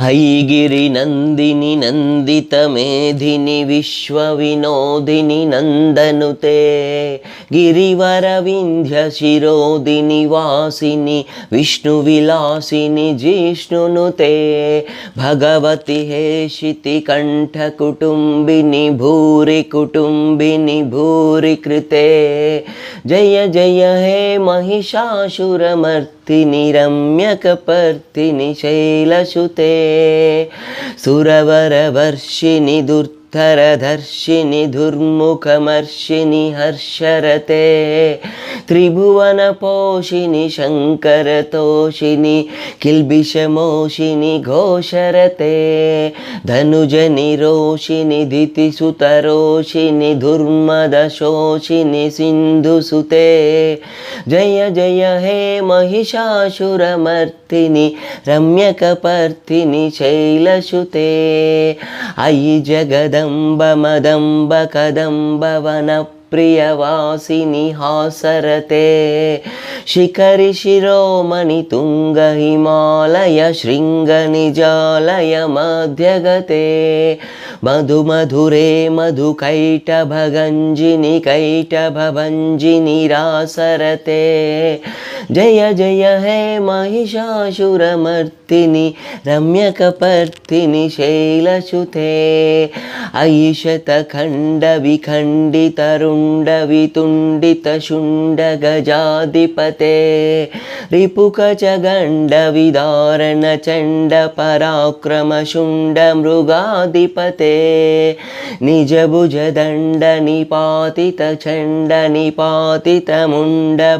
हैगिरिनन्दिनि नन्दितमेधिनि विश्वविनोदिनि नन्दनुते गिरिवरविन्ध्यशिरोदिनि वासिनि विष्णुविलासिनि जिष्णुनुते भगवति हेशितिकण्ठकुटुम्बिनि भूरि कुटुम्बिनि भूरि कृते जय जय हे महिषासुरमर्दिनि रम्यकपर्दिनि शैलसुते सुरवरवर्षिणि दुर्धरधर्षिणि दुर्मुखमर्षिणि हर्षरते त्रिभुवनपोषिणि शङ्करतोषिणि किल्बिषमोषिणि घोषरते धनुजनिरोषिणि दितिसुतरोषिणि दुर्मदशोषिणि सिन्धुसुते जय जय हे महिषासुरमर्दिनि रम्यकपर्दिनि शैलसुते अयि जगदम्ब मदम्ब कदम्ब वनप्रियवासिनि हासरते शिखरि शिरोमणि तुंग हिमालय शृङ्गनिजालय मध्यगते मधु मधुरे मधुकैटभगञ्जिनि कैटभभञ्जिनि रासरते जय जय हे महिषासुरमर्दिनि रम्यकपर्दिनि शैलसुते अयि शतखण्डविखण्डितरुण्डवितुण्डितशुण्डगजाधिपते रिपुकचगण्डविदारणचण्डपराक्रमशुण्डमृगाधिपते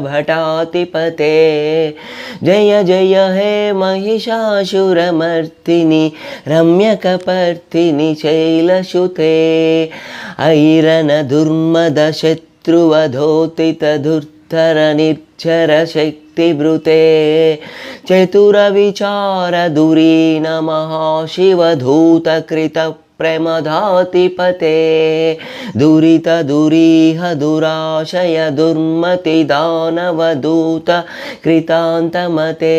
निजभुजदण्डनिपातितचण्डनिपातितमुण्डभटाधिपते जय जय हे महिषासुरमर्दिनि रम्यकपर्दिनि शैलसुते ऐरनदुर्मदशत्रुवधोतितधुर्धर निर्झर शक्तिभृते चतुरविचारधुरीन महाशिवधूतकृत प्रमदाधिपते दुरित दुरीह दुराशय दुर्मति दानवदूत कृतान्तमते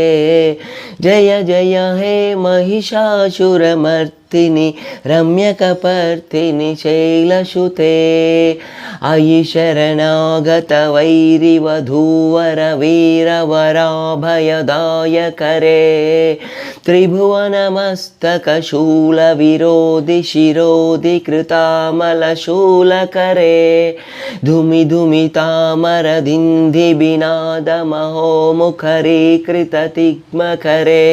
जय जय हे महिषासुरमर्दिनि रम्यकपर्दिनि शैलसुते अयि शरणागत वैरिवधूवर वीरवराभयदायकरे त्रिभुवनमस्तकशूलविरोधि शिरोधि कृतामलशूलकरे धुमि धुमि तामरदिन्धि बिनादमहो मुखरी कृततिग्मकरे